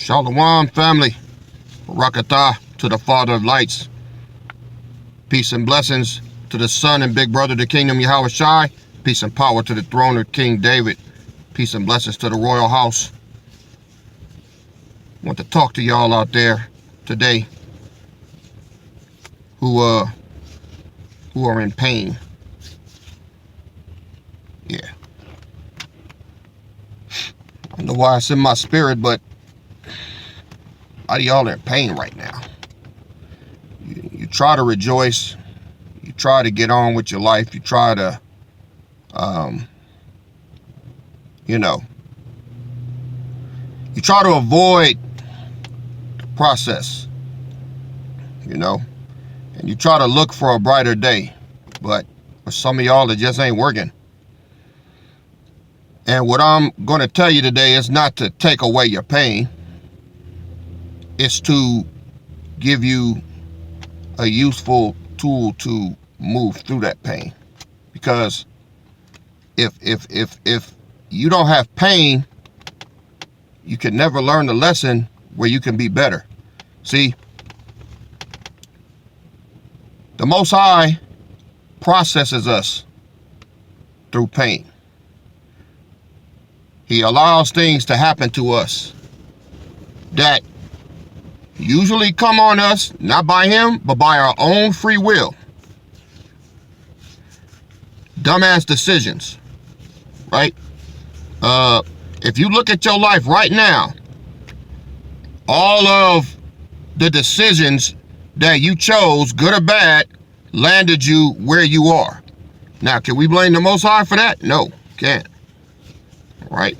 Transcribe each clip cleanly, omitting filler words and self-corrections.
Shalom, family. Barakatah to the Father of Lights. Peace and blessings to the Son and Big Brother of the Kingdom, Yahweh Shai. Peace and power to the throne of King David. Peace and blessings to the royal house. I want to talk to y'all out there today who are in pain. Yeah. I don't know why it's in my spirit, but a lot of y'all are in pain right now. You try to rejoice. You try to get on with your life. You try to, you try to avoid the process, and you try to look for a brighter day. But for some of y'all, it just ain't working. And what I'm going to tell you today is not to take away your pain. It's to give you a useful tool to move through that pain. Because if you don't have pain, you can never learn the lesson where you can be better. See, the Most High processes us through pain. He allows things to happen to us that usually come on us, not by him, but by our own free will. Dumbass decisions, right? If you look at your life right now, all of the decisions that you chose, good or bad, landed you where you are. Now, can we blame the Most High for that? No, can't. Right?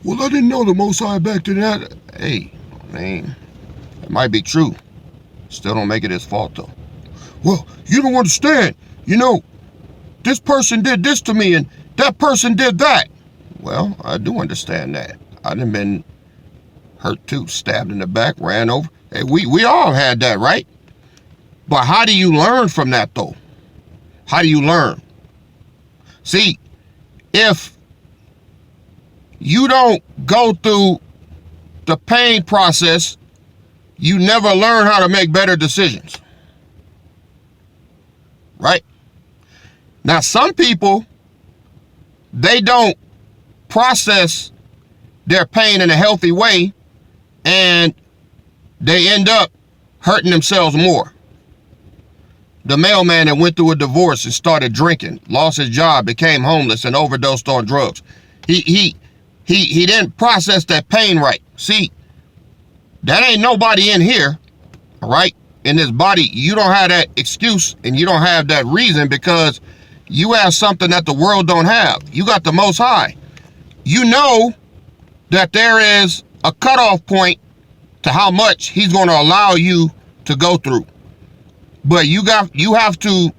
Well, I didn't know the Most High back to that. Hey, man, it might be true. Still don't make it his fault, though. Well, you don't understand. This person did this to me and that person did that. Well, I do understand that. I done been hurt too, stabbed in the back, ran over. Hey, we all had that, right? But how do you learn from that, though? How do you learn? See, if you don't go through the pain process, you never learn how to make better decisions. Right? Now, some people, they don't process their pain in a healthy way, and they end up hurting themselves more. The mailman that went through a divorce and started drinking, lost his job, became homeless, and overdosed on drugs. He didn't process that pain right. See, that ain't nobody in here, all right? In this body, you don't have that excuse and you don't have that reason because you have something that the world don't have. You got the Most High. You know that there is a cutoff point to how much he's going to allow you to go through. But you have to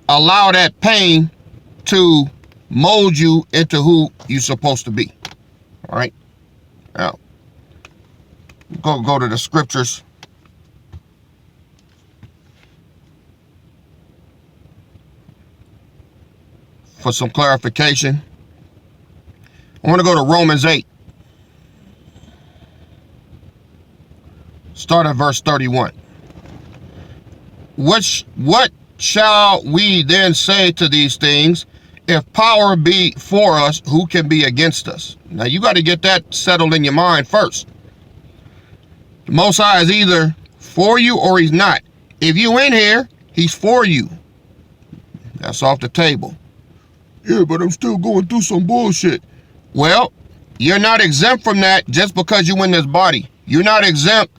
allow that pain to mold you into who you're supposed to be. All right. Now, go to the scriptures. For some clarification. I want to go to Romans 8. Start at verse 31. What shall we then say to these things? If power be for us, who can be against us? Now you got to get that settled in your mind first. The Most High is either for you or he's not. If you in here, he's for you. That's off the table. Yeah, but I'm still going through some bullshit. Well, you're not exempt from that just because you're in this body. You're not exempt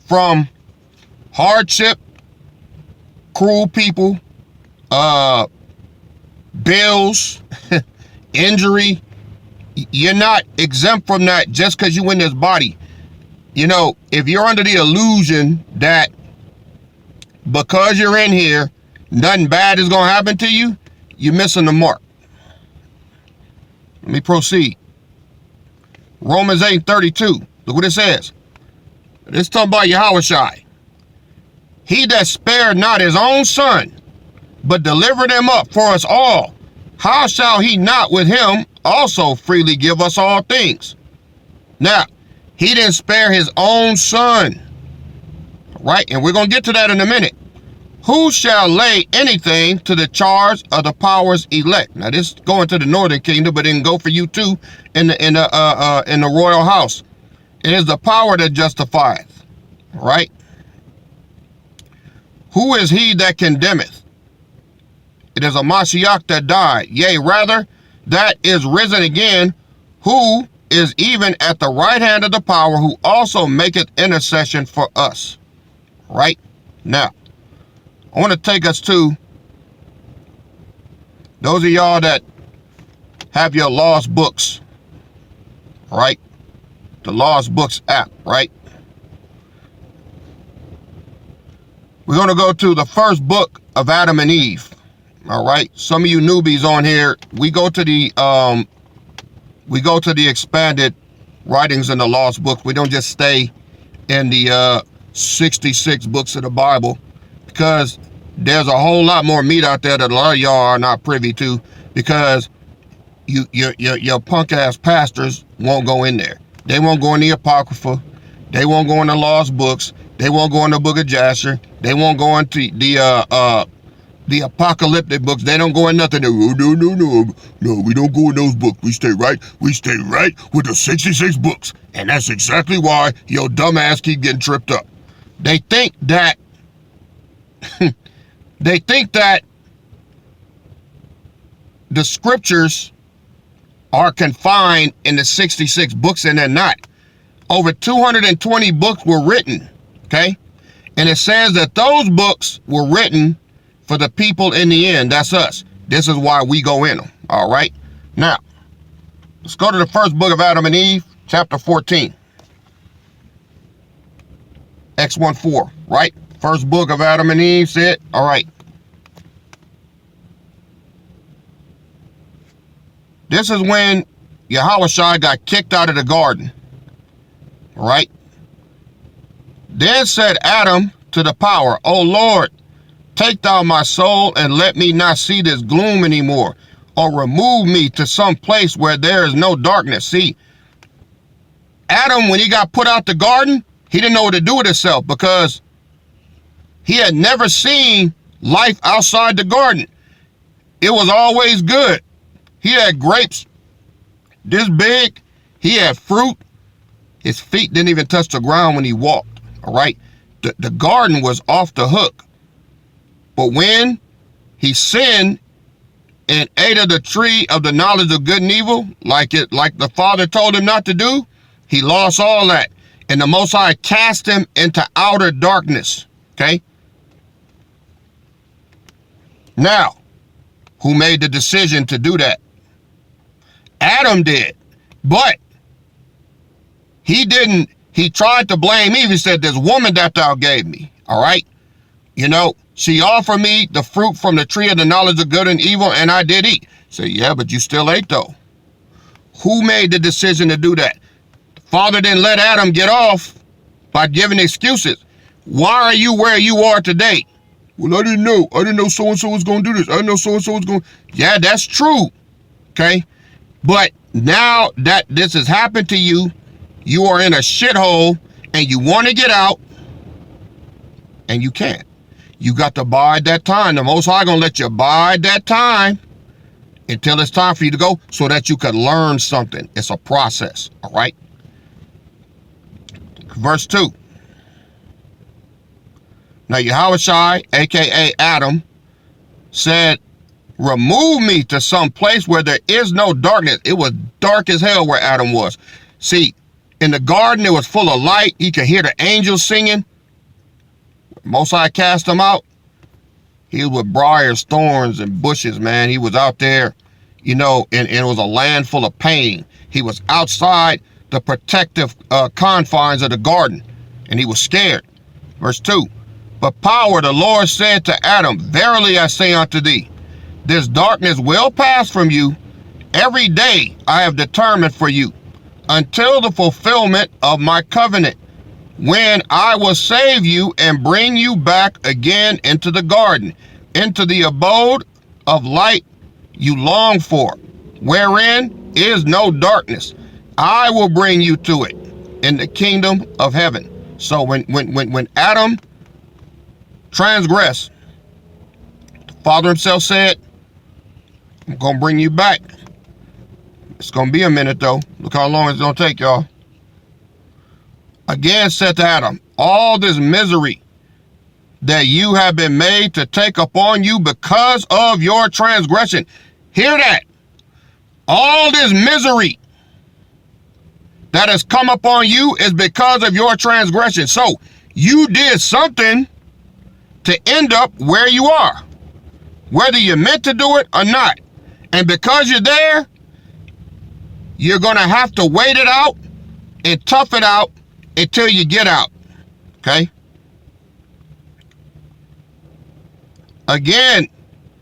from hardship, cruel people, bills, injury. You're not exempt from that just because you're in this body. If you're under the illusion that because you're in here, nothing bad is going to happen to you, you're missing the mark. Let me proceed. Romans 8:32. Look what it says. This is talking about Yahweh Shai. He that spared not his own son, but delivered him up for us all, how shall he not with him also freely give us all things? Now, he didn't spare his own son, right? And we're going to get to that in a minute. Who shall lay anything to the charge of the power's elect? Now, this is going to the northern kingdom, but it can go for you too in the royal house. It is the power that justifieth, right? Who is he that condemneth? It is a Mashiach that died, yea, rather, that is risen again, who is even at the right hand of the power, who also maketh intercession for us. Right? Now, I want to take us to those of y'all that have your lost books, right? The Lost Books app, right? We're going to go to the first book of Adam and Eve. All right. Some of you newbies on here, we go to the expanded writings in the Lost Book. We don't just stay in the 66 books of the Bible, because there's a whole lot more meat out there that a lot of y'all are not privy to, because your punk ass pastors won't go in there. They won't go in the Apocrypha. They won't go in the Lost Books. They won't go in the Book of Jasher. They won't go into the apocalyptic books. They don't go in nothing. No, we don't go in those books. We stay right with the 66 books. And that's exactly why your dumb ass keep getting tripped up. They think that the scriptures are confined in the 66 books, and they're not. Over 220 books were written, okay? And it says that those books were written for the people in the end. That's us. This is why we go in them, all right? Now, let's go to the first book of Adam and Eve, chapter 14. X14, right? First book of Adam and Eve said, all right. This is when Yahushua got kicked out of the garden, right? Then said Adam to the power, O Lord, take thou my soul and let me not see this gloom anymore, or remove me to some place where there is no darkness. See, Adam, when he got put out the garden, he didn't know what to do with himself, because he had never seen life outside the garden. It was always good. He had grapes this big. He had fruit. His feet didn't even touch the ground when he walked, all right? The garden was off the hook. But when he sinned and ate of the tree of the knowledge of good and evil, like the Father told him not to do, he lost all that. And the Most High cast him into outer darkness, okay? Now, who made the decision to do that? Adam did, but he didn't. He tried to blame Eve. He said, this woman that thou gave me, all right? You know, she offered me the fruit from the tree of the knowledge of good and evil, and I did eat. Say, yeah, but you still ate though. Who made the decision to do that? The Father didn't let Adam get off by giving excuses. Why are you where you are today? Well, I didn't know. I didn't know so-and-so was going to do this. I didn't know so-and-so was going. Yeah, that's true. Okay. But now that this has happened to you, you are in a shithole and you want to get out and you can't. You got to bide that time. The Most High gonna let you bide that time until it's time for you to go, so that you can learn something. It's a process, all right? Verse 2. Now Yahushua, aka Adam, said, remove me to some place where there is no darkness. It was dark as hell where Adam was. See, in the garden, it was full of light. He could hear the angels singing. Most High cast him out. He was with briars, thorns, and bushes, man. He was out there, you know, and it was a land full of pain. He was outside the protective confines of the garden, and he was scared. Verse 2. But power, the Lord said to Adam, verily I say unto thee, this darkness will pass from you. Every day I have determined for you, until the fulfillment of my covenant, when I will save you and bring you back again into the garden, into the abode of light. you long for, wherein is no darkness. I will bring you to it in the kingdom of heaven. So when Adam transgressed, the Father himself said, I'm going to bring you back. It's going to be a minute though. Look how long it's going to take, y'all. Again said to Adam, all this misery that you have been made to take upon you because of your transgression. Hear that. All this misery that has come upon you is because of your transgression. So you did something to end up where you are, whether you meant to do it or not. And because you're there, you're going to have to wait it out and tough it out until you get out. Okay? Again,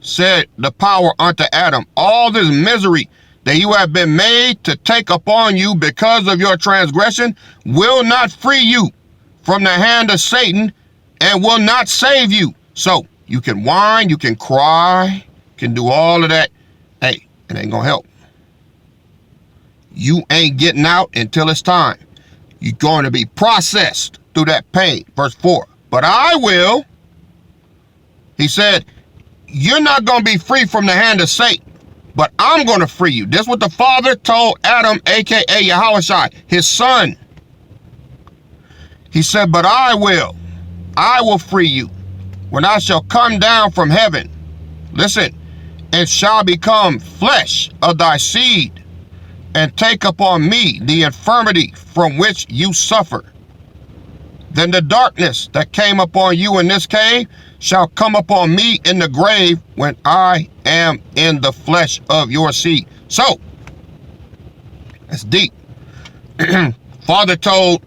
said the power unto Adam, all this misery that you have been made to take upon you because of your transgression will not free you from the hand of Satan and will not save you. So you can whine, you can cry, you can do all of that. Hey, it ain't gonna help. You ain't getting out until it's time. You're going to be processed through that pain. Verse 4. But I will. He said, you're not going to be free from the hand of Satan, but I'm going to free you. This is what the Father told Adam, a.k.a. Yahushua, his son. He said, but I will free you when I shall come down from heaven. Listen, and shall become flesh of thy seed and take upon me the infirmity from which you suffer. Then the darkness that came upon you in this cave shall come upon me in the grave when I am in the flesh of your seed. So, that's deep. Father told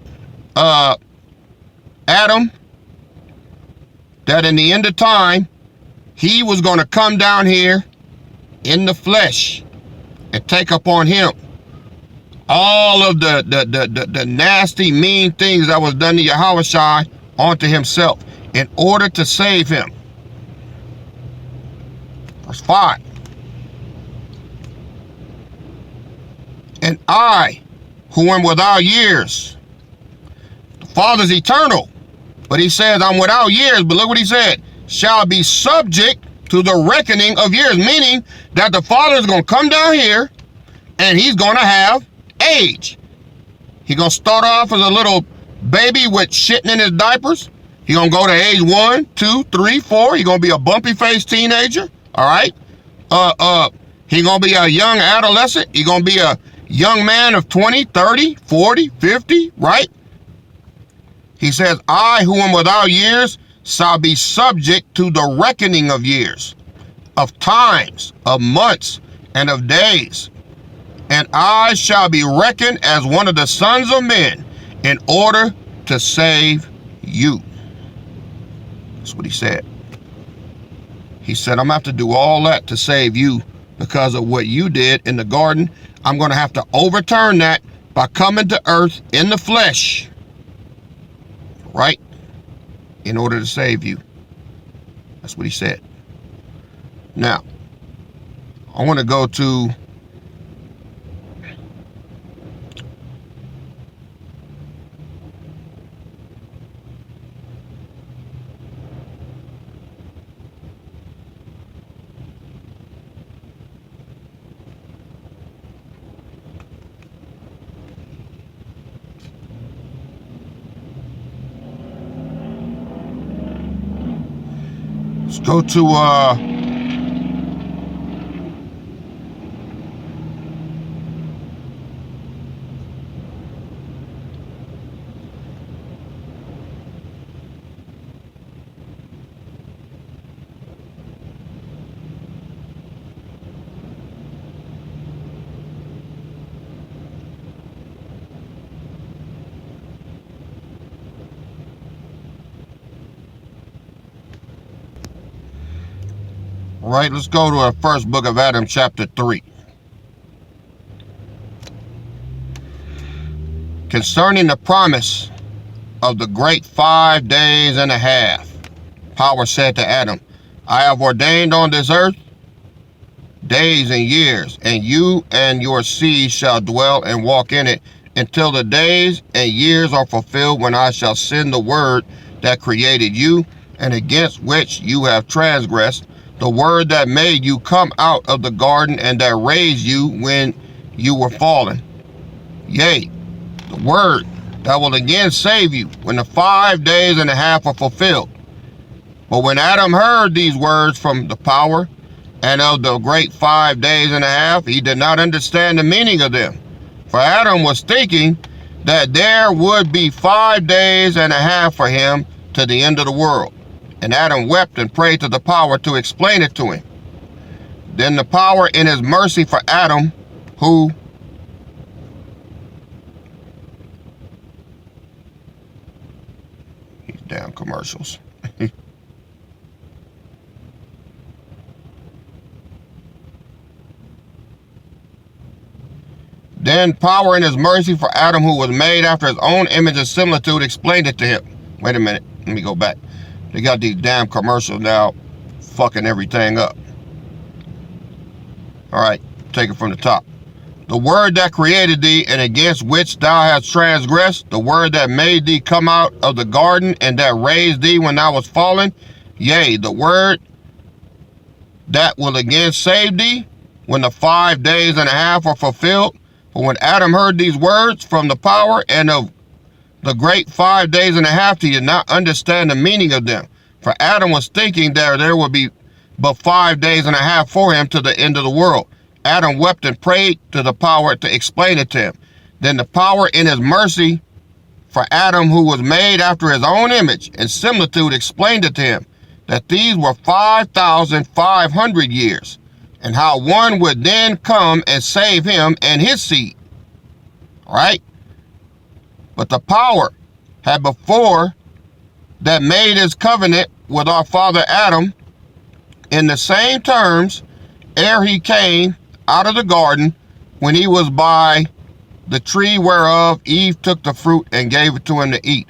Adam that in the end of time, he was going to come down here in the flesh and take upon him all of the nasty, mean things that was done to Yahushua onto himself in order to save him. Verse 5. And I, who am without years, the Father's eternal, but he says, I'm without years, but look what he said, shall be subject to the reckoning of years, meaning that the Father is going to come down here and he's going to have age. He's going to start off as a little baby with shitting in his diapers. He's going to go to age 1, 2, 3, 4. He's going to be a bumpy-faced teenager, all right? He's going to be a young adolescent. He's going to be a young man of 20, 30, 40, 50, right? He says, I who am without years shall be subject to the reckoning of years, of times, of months, and of days. And I shall be reckoned as one of the sons of men in order to save you. That's what he said. He said, I'm going to have to do all that to save you because of what you did in the garden. I'm going to have to overturn that by coming to earth in the flesh, right? In order to save you. That's what he said. Now, I want to go to right, let's go to our first book of Adam, chapter 3. Concerning the promise of the great 5 days and a half, Power said to Adam, I have ordained on this earth days and years, and you and your seed shall dwell and walk in it until the days and years are fulfilled, when I shall send the word that created you, and against which you have transgressed, the word that made you come out of the garden, and that raised you when you were fallen. Yea, the word that will again save you when the 5 days and a half are fulfilled. But when Adam heard these words from the power and of the great 5 days and a half, he did not understand the meaning of them. For Adam was thinking that there would be 5 days and a half for him to the end of the world. And Adam wept and prayed to the power to explain it to him. Then the power, in his mercy for Adam, who these damn commercials. Then power, in his mercy for Adam, who was made after his own image and similitude, explained it to him. Wait a minute, let me go back. They got these damn commercials now fucking everything up. All right, take it from the top. The word that created thee, and against which thou hast transgressed, the word that made thee come out of the garden, and that raised thee when thou wast fallen, yea, the word that will again save thee when the 5 days and a half are fulfilled. For when Adam heard these words from the power and of the great 5 days and a half, he did not understand the meaning of them. For Adam was thinking that there would be but 5 days and a half for him to the end of the world. Adam wept and prayed to the power to explain it to him. Then the power, in his mercy for Adam, who was made after his own image and similitude, explained it to him, that these were 5,500 years, and how one would then come and save him and his seed. All right? But the power had before that made his covenant with our father Adam in the same terms ere he came out of the garden, when he was by the tree whereof Eve took the fruit and gave it to him to eat.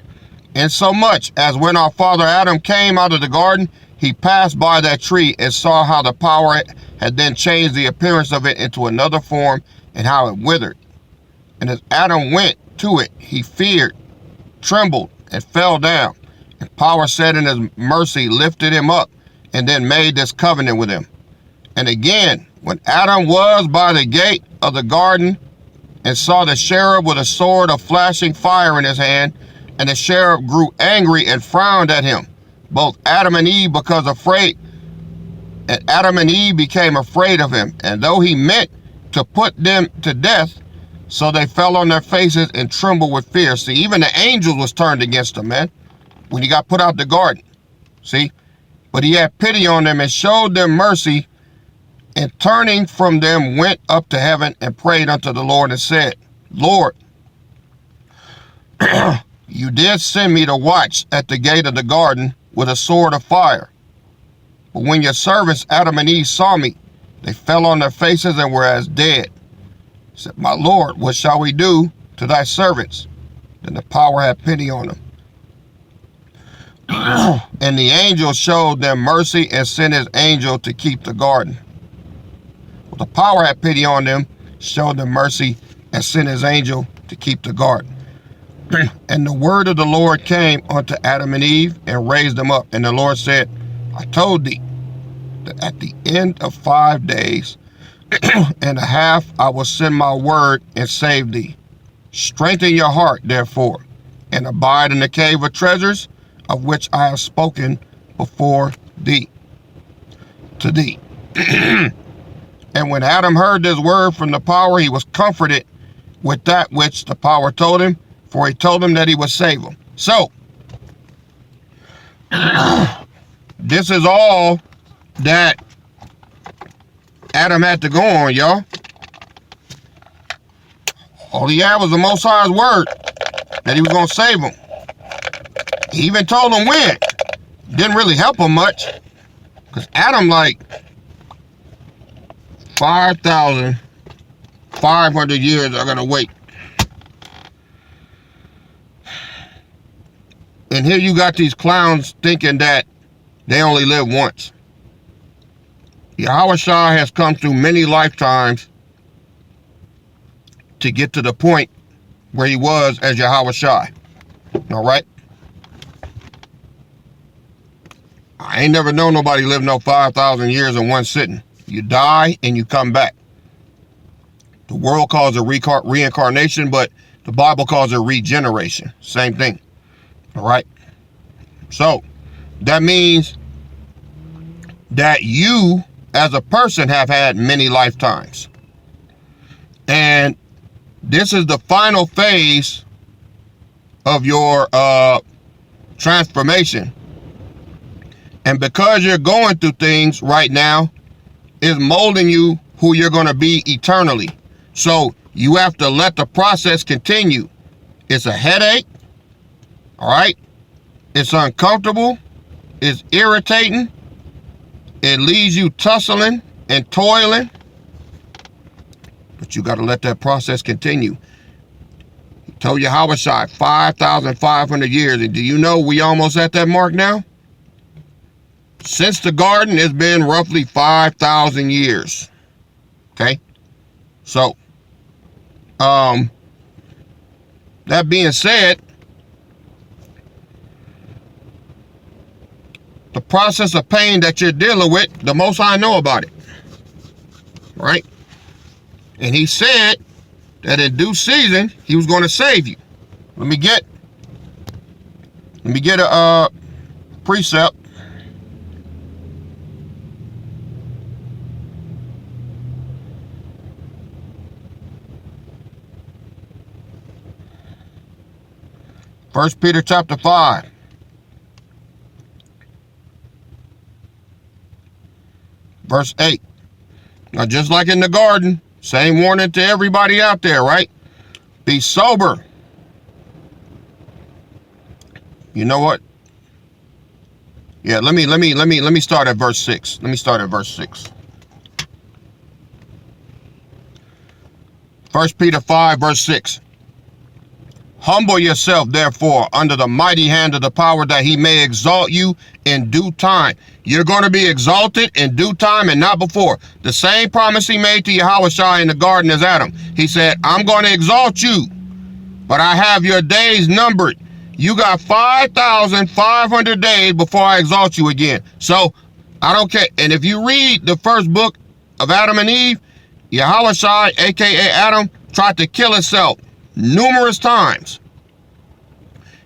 Insomuch as when our father Adam came out of the garden, he passed by that tree and saw how the power had then changed the appearance of it into another form, and how it withered. And as Adam went to it, he feared, trembled, and fell down. And power said in his mercy lifted him up, and then made this covenant with him. And again, when Adam was by the gate of the garden, and saw the cherub with a sword of flashing fire in his hand, and the cherub grew angry and frowned at him, both Adam and Eve because afraid, and Adam and Eve became afraid of him. And though he meant to put them to death, so they fell on their faces and trembled with fear. See, even the angels was turned against him, man, when he got put out the garden. See, but he had pity on them and showed them mercy, and turning from them went up to heaven and prayed unto the Lord and said, Lord, you did send me to watch at the gate of the garden with a sword of fire. But when your servants Adam and Eve saw me, they fell on their faces and were as dead. He said, my Lord, what shall we do to thy servants? Then the power had pity on them. And the angel showed them mercy and sent his angel to keep the garden. Well, the power had pity on them, showed them mercy, and sent his angel to keep the garden. And the word of the Lord came unto Adam and Eve and raised them up. And the Lord said, I told thee that at the end of 5 days and a half I will send my word and save thee. Strengthen your heart, therefore, and abide in the cave of treasures, of which I have spoken before thee, to thee. And when Adam heard this word from the power, he was comforted with that which the power told him, for he told him that he would save him. So, this is all that Adam had to go on, y'all. All he had was the Most High's word that he was going to save him. He even told him when. Didn't really help him much, because Adam, like, 5,500 years are going to wait. And here you got these clowns thinking that they only live once. Yahweh Shai has come through many lifetimes to get to the point where he was as Yahweh Shai. All right? I ain't never known nobody live no 5,000 years in one sitting. You die and you come back. The world calls it reincarnation, but the Bible calls it regeneration. Same thing. All right? So, that means that you, as a person, have had many lifetimes. And this is the final phase of your transformation. And because you're going through things right now, it's molding you who you're going to be eternally. So you have to let the process continue. It's a headache, all right? It's uncomfortable. It's irritating. It leaves you tussling and toiling. But you got to let that process continue. He told you Yahweh Shai 5,500 years. And do you know we almost at that mark now? Since the garden, it's been roughly 5,000 years. Okay? So, that being said, the process of pain that you're dealing with, the Most High know about it. Right? And he said that in due season, he was going to save you. Let me get a precept. First Peter chapter 5. Verse 8. Now, just like in the garden, same warning to everybody out there, right? Be sober. You know what? Yeah, let me start at verse 6. Let me start at verse 6. 1 Peter 5, verse 6. Humble yourself, therefore, under the mighty hand of the power, that he may exalt you in due time. You're going to be exalted in due time and not before. The same promise he made to Yahweh Shai in the garden as Adam. He said, I'm going to exalt you, but I have your days numbered. You got 5,500 days before I exalt you again. So, I don't care. And if you read the first book of Adam and Eve, Yahweh Shai, a.k.a. Adam, tried to kill himself numerous times.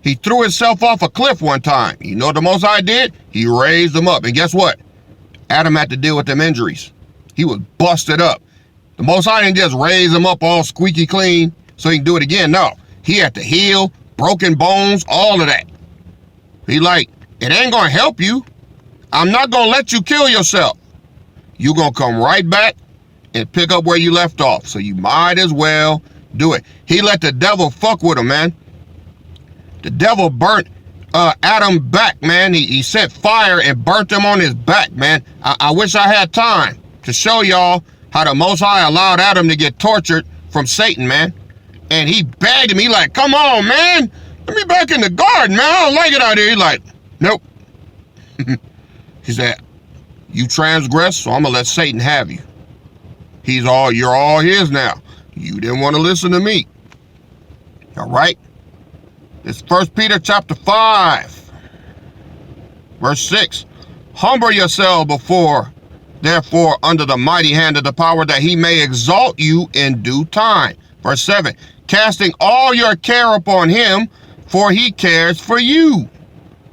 He threw himself off a cliff one time. You know what the Most High did? He raised him up. And guess what? Adam had to deal with them injuries. He was busted up. The Most High didn't just raise him up all squeaky clean so he can do it again. No. He had to heal, broken bones, all of that. He like, it ain't going to help you. I'm not going to let you kill yourself. You're going to come right back and pick up where you left off. So you might as well do it. He let the devil fuck with him, man. The devil burnt Adam back, man. He set fire and burnt him on his back, man. I wish I had time to show y'all how the Most High allowed Adam to get tortured from Satan, man. And he begged him. He like, come on, man. Let me back in the garden, man. I don't like it out here. He like, nope. He said, you transgressed, so I'm going to let Satan have you. You're all his now. You didn't want to listen to me. All right? It's 1 Peter chapter 5, verse 6. Humble yourself therefore, under the mighty hand of the power, that he may exalt you in due time. Verse 7. Casting all your care upon him, for he cares for you.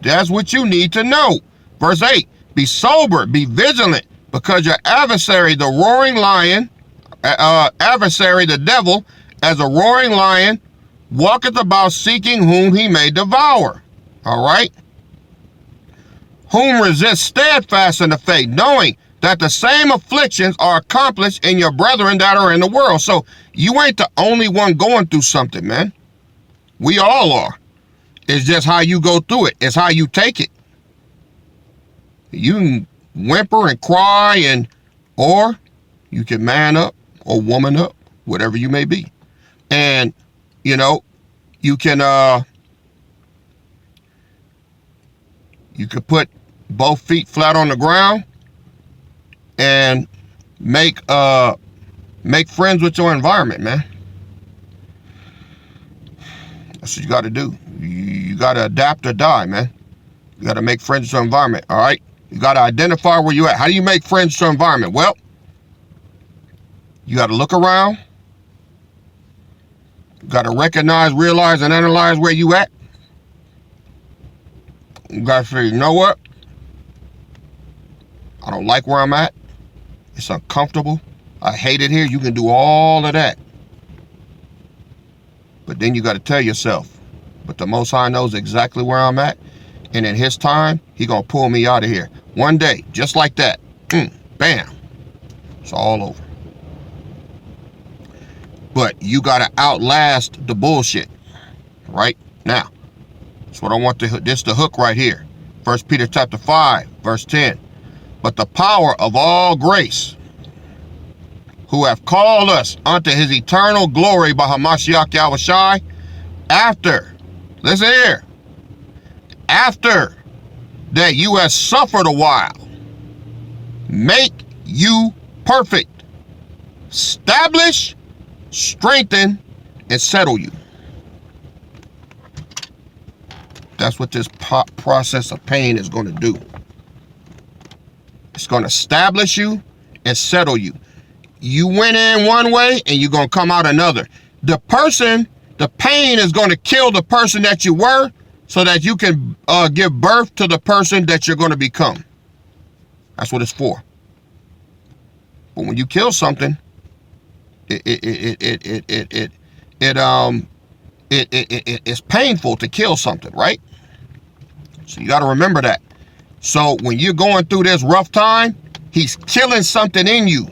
That's what you need to know. Verse 8. Be sober, be vigilant, because your adversary, the roaring lion, the devil, as a roaring lion, walketh about seeking whom he may devour. All right? Whom resist steadfast in the faith, knowing that the same afflictions are accomplished in your brethren that are in the world. So you ain't the only one going through something, man. We all are. It's just how you go through it. It's how you take it. You can whimper and cry, or you can man up or woman up, whatever you may be. And, you know, you can put both feet flat on the ground and make friends with your environment, man. That's what you got to do. You got to adapt or die, man. You got to make friends with your environment, all right? You got to identify where you at. How do you make friends with your environment? Well, you got to look around. You got to recognize, realize, and analyze where you at. You got to say, you know what? I don't like where I'm at. It's uncomfortable. I hate it here. You can do all of that. But then you got to tell yourself, but the Most High knows exactly where I'm at. And in his time, he going to pull me out of here. One day, just like that. Bam. It's all over. But you got to outlast the bullshit. Right? Now, that's what I want to, this the hook right here. 1 Peter chapter 5, verse 10. But the power of all grace, who have called us unto his eternal glory by Hamashiach Yahushai, after, listen here, after that you have suffered a while, make you perfect, establish, strengthen, and settle you. That's what this process of pain is going to do. It's going to establish you and settle you. You went in one way and you're going to come out another. The pain is going to kill the person that you were so that you can give birth to the person that you're going to become. That's what it's for. But when you kill something, it's painful to kill something, right? So you got to remember that. So when you're going through this rough time, he's killing something in you.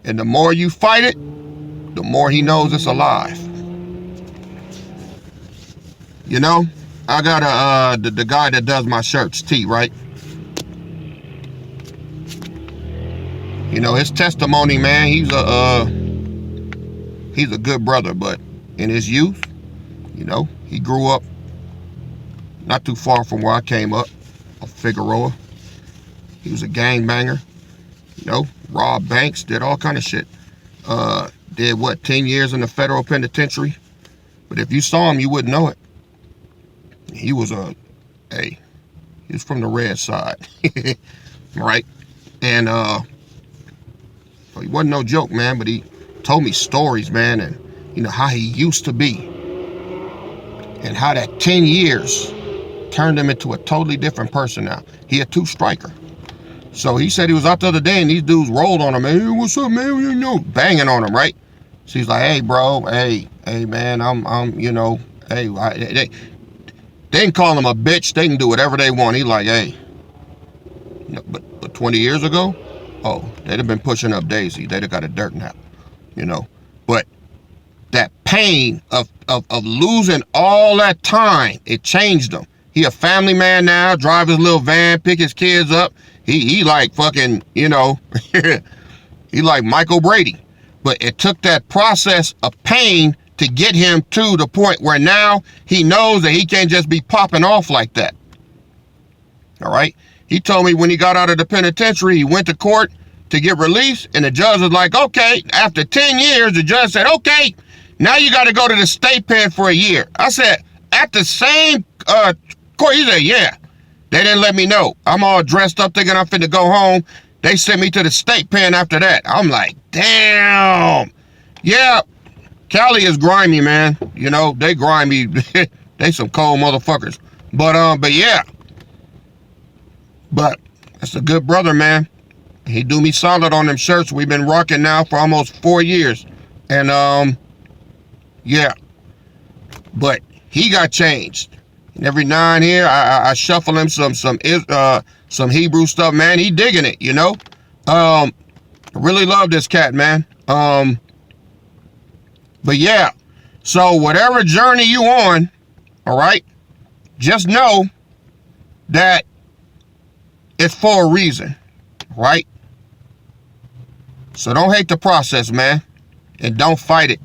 And the more you fight it, the more he knows it's alive. You know, I got the guy that does my shirts, T, right? You know, his testimony, man, he's a good brother, but in his youth, you know, he grew up not too far from where I came up, of Figueroa. He was a gangbanger, you know, robbed banks, did all kind of shit. Did 10 years in the federal penitentiary? But if you saw him, you wouldn't know it. He was he was from the red side, right? And he wasn't no joke, man, but he told me stories, man, and you know how he used to be and how that 10 years turned him into a totally different person now. He a two-striker. So he said he was out the other day and these dudes rolled on him. Hey, what's up, man? You know, banging on him, right? So he's like, hey, bro, hey, man, I'm, you know, hey, they can call him a bitch. They can do whatever they want. He's like, hey, you know, but 20 years ago, oh, they'd have been pushing up Daisy. They'd have got a dirt nap, you know. But that pain of losing all that time, it changed him. He a family man now, drive his little van, pick his kids up. He like fucking, you know, he like Michael Brady. But it took that process of pain to get him to the point where now he knows that he can't just be popping off like that. All right? He told me when he got out of the penitentiary, he went to court to get released, and the judge was like, okay, after 10 years, the judge said, okay, now you got to go to the state pen for a year. I said, at the same court? He said, yeah. They didn't let me know. I'm all dressed up thinking I'm finna go home. They sent me to the state pen after that. I'm like, damn. Yeah, Cali is grimy, man. You know, they grimy. They some cold motherfuckers. But yeah. But that's a good brother, man. He do me solid on them shirts. We've been rocking now for almost 4 years. And yeah. But he got changed. And every now and here, I shuffle him some Hebrew stuff, man. He digging it, you know. I really love this cat, man. But yeah, so whatever journey you on, all right, just know that it's for a reason, right? So don't hate the process, man, and don't fight it.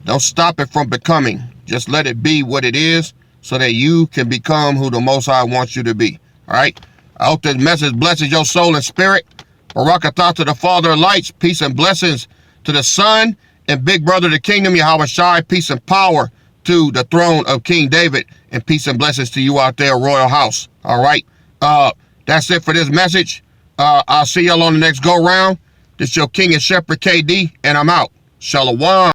Don't stop it from becoming. Just let it be what it is so that you can become who the Most High wants you to be, all right? I hope this message blesses your soul and spirit. Barakatah to the Father of lights. Peace and blessings to the Son and big brother of the kingdom, Yahweh Shai. Peace and power to the throne of King David. And peace and blessings to you out there, Royal House. All right. That's it for this message. I'll see y'all on the next go round. This your King and Shepherd KD, and I'm out. Shalom.